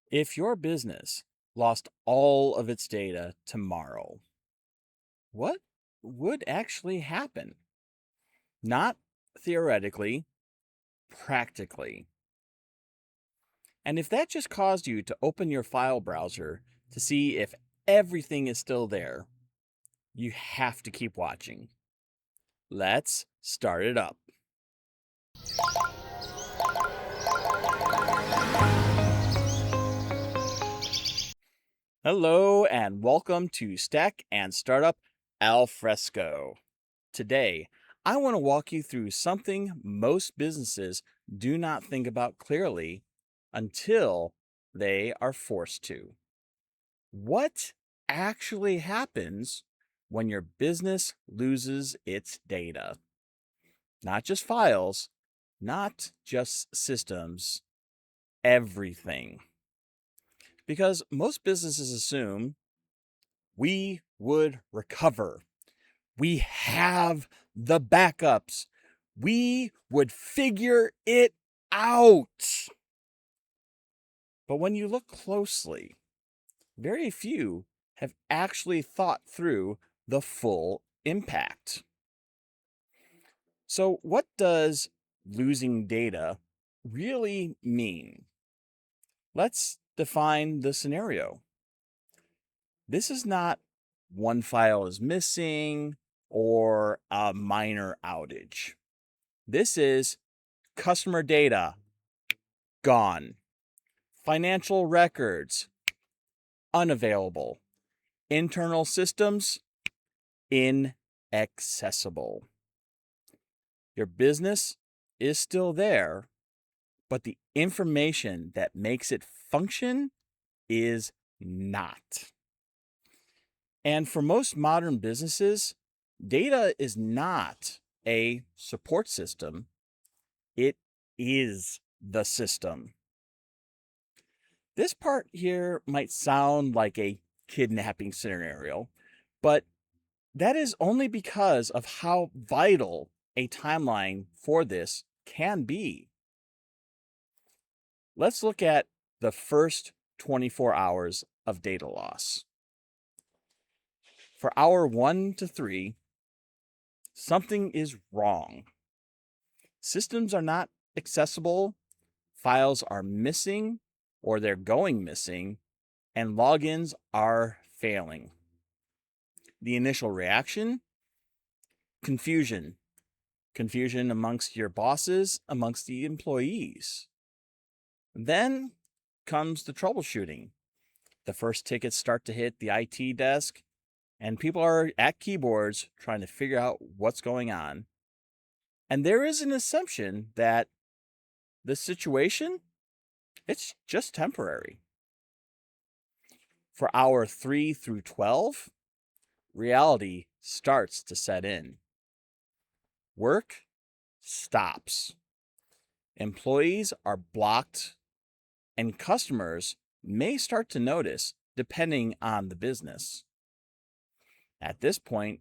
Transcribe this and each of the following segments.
If your business lost all of its data tomorrow, what would actually happen? Not theoretically, practically. And if that just caused you to open your file browser to see if everything is still there, you have to keep watching. Let's start it up. Hello and welcome to Stack and Startup Al Fresco. Today, I want to walk you through something most businesses do not think about clearly until they are forced to. What actually happens when your business loses its data? Not just files, not just systems, everything. Because most businesses assume we would recover. We have the backups. We would figure it out. But when you look closely, very few have actually thought through the full impact. So, what does losing data really mean? Let's define the scenario. This is not one file is missing or a minor outage. This is customer data gone, financial records unavailable, internal systems inaccessible. Your business is still there, but the information that makes it function is not. And for most modern businesses, data is not a support system, it is the system. This part here might sound like a kidnapping scenario, but that is only because of how vital a timeline for this can be. Let's look at the first 24 hours of data loss. For hour 1 to 3, something is wrong. Systems are not accessible, files are missing or they're going missing, and logins are failing. The initial reaction? Confusion. Confusion amongst your bosses, amongst the employees. Then comes the troubleshooting. The first tickets start to hit the IT desk, and people are at keyboards trying to figure out what's going on. And there is an assumption that the situation, it's just temporary. For hour 3 through 12, reality starts to set in. Work stops. Employees are blocked, and customers may start to notice depending on the business. At this point,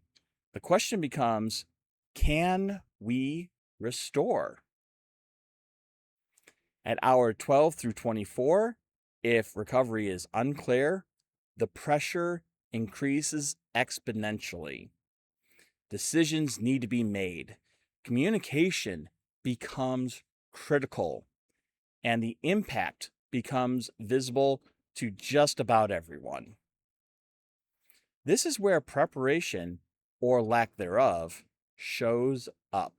the question becomes, can we restore? At hour 12 through 24, if recovery is unclear, the pressure increases exponentially. Decisions need to be made. Communication becomes critical, and the impact becomes visible to just about everyone. This is where preparation, or lack thereof, shows up.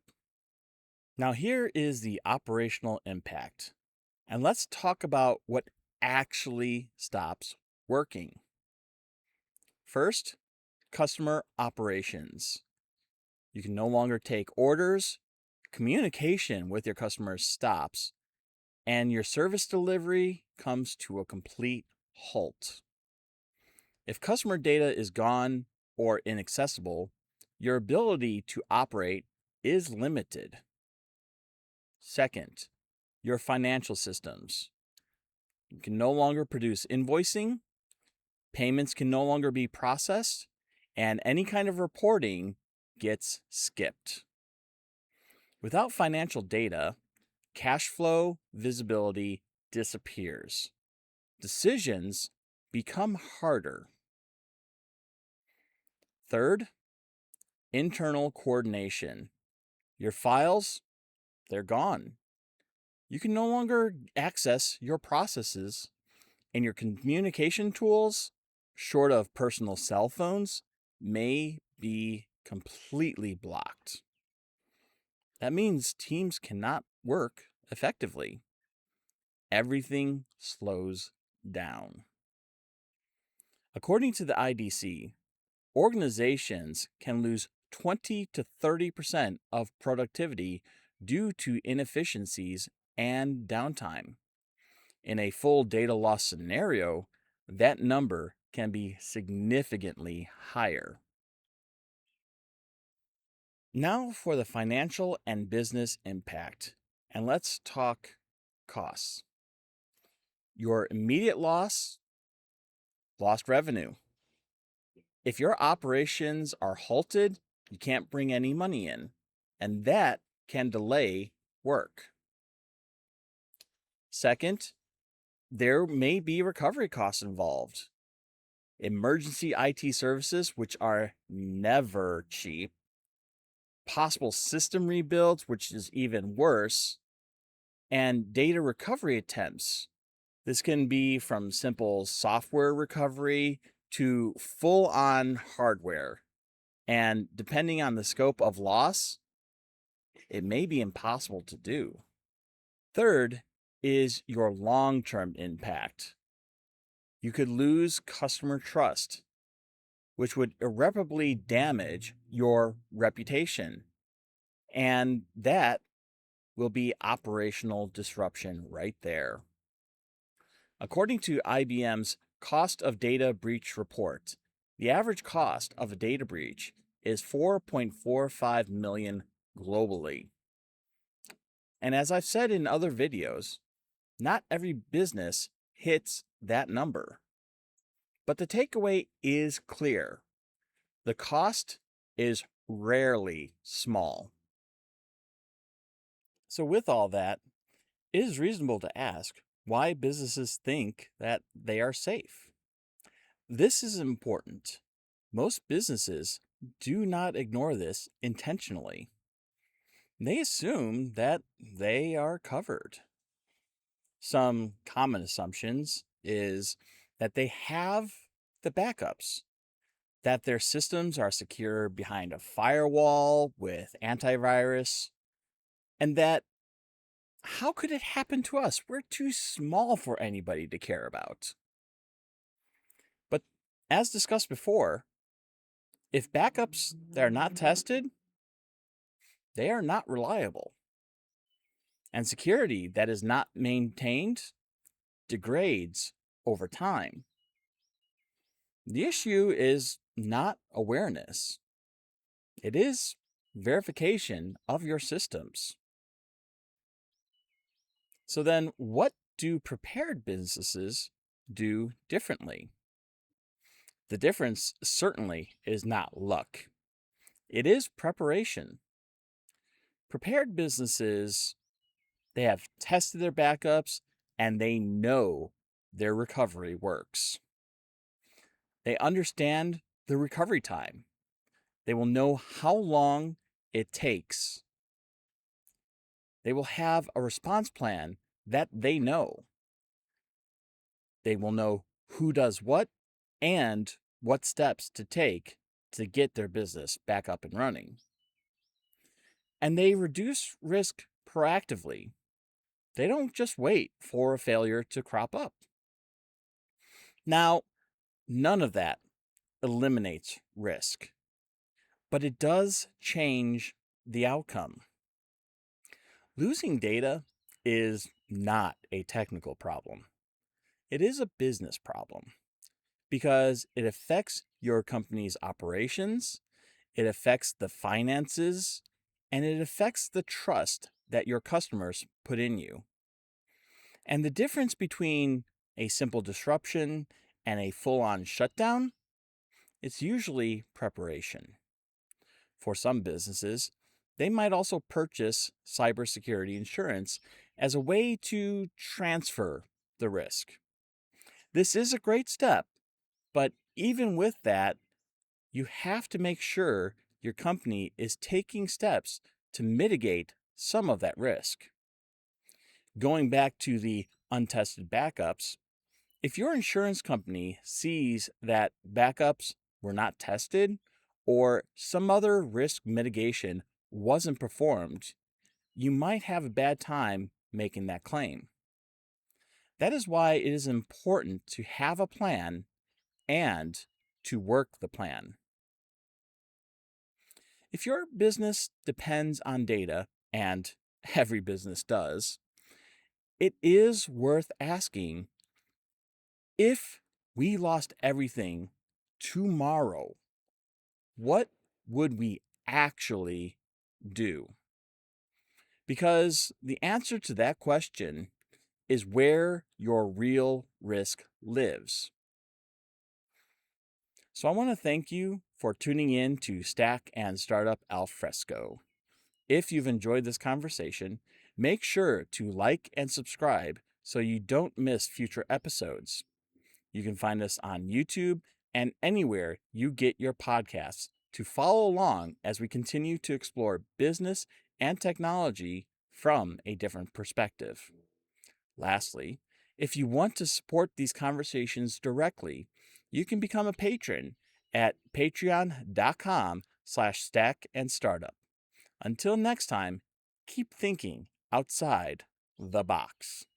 Now, here is the operational impact, and let's talk about what actually stops working. First, customer operations. You can no longer take orders, communication with your customers stops, and your service delivery comes to a complete halt. If customer data is gone or inaccessible, your ability to operate is limited. Second, your financial systems. You can no longer produce invoicing, payments can no longer be processed, and any kind of reporting gets skipped. Without financial data, cash flow visibility disappears. decisions become harder. Third, internal coordination. Your files, they're gone. You can no longer access your processes, and your communication tools, short of personal cell phones, may be completely blocked. That means teams cannot work effectively. Everything slows down. According to the IDC, organizations can lose 20 to 30% of productivity due to inefficiencies and downtime. In a full data loss scenario, that number can be significantly higher. Now for the financial and business impact, and let's talk costs. Your immediate loss, lost revenue. If your operations are halted, you can't bring any money in, and that can delay work. Second, there may be recovery costs involved. Emergency IT services, which are never cheap, possible system rebuilds, which is even worse, and data recovery attempts. This can be from simple software recovery to full-on hardware. And depending on the scope of loss, it may be impossible to do. Third is your long-term impact. You could lose customer trust, which would irreparably damage your reputation. And that will be operational disruption right there. According to IBM's Cost of Data Breach report, the average cost of a data breach is $4.45 million globally. And as I've said in other videos, not every business hits that number. But the takeaway is clear. The cost is rarely small. So with all that, it is reasonable to ask why businesses think that they are safe. This is important. Most businesses do not ignore this intentionally. They assume that they are covered. Some common assumptions is that they have the backups, that their systems are secure behind a firewall with antivirus, and that how could it happen to us? We're too small for anybody to care about. But as discussed before, if backups that are not tested, they are not reliable. And security that is not maintained degrades over time. The issue is not awareness. It is verification of your systems. So then, what do prepared businesses do differently? The difference certainly is not luck. It is preparation. Prepared businesses, they have tested their backups and they know their recovery works. They understand the recovery time. They will know how long it takes. They will have a response plan that they know. They will know who does what and what steps to take to get their business back up and running. And they reduce risk proactively. They don't just wait for a failure to crop up. Now, none of that eliminates risk, but it does change the outcome. Losing data is not a technical problem. It is a business problem because it affects your company's operations, it affects the finances, and it affects the trust that your customers put in you. And the difference between a simple disruption and a full-on shutdown, it's usually preparation. For some businesses, they might also purchase cybersecurity insurance as a way to transfer the risk. This is a great step, but even with that, you have to make sure your company is taking steps to mitigate some of that risk. Going back to the untested backups, if your insurance company sees that backups were not tested or some other risk mitigation wasn't performed, you might have a bad time making that claim. That is why it is important to have a plan and to work the plan. If your business depends on data, and every business does, it is worth asking, if we lost everything tomorrow, what would we actually do? Because the answer to that question is where your real risk lives. So I want to thank you for tuning in to Stack and Startup Al Fresco. If you've enjoyed this conversation, make sure to like and subscribe so you don't miss future episodes. You can find us on YouTube and anywhere you get your podcasts to follow along as we continue to explore business and technology from a different perspective. Lastly, if you want to support these conversations directly, you can become a patron at patreon.com/stackandstartup. Until next time, keep thinking outside the box.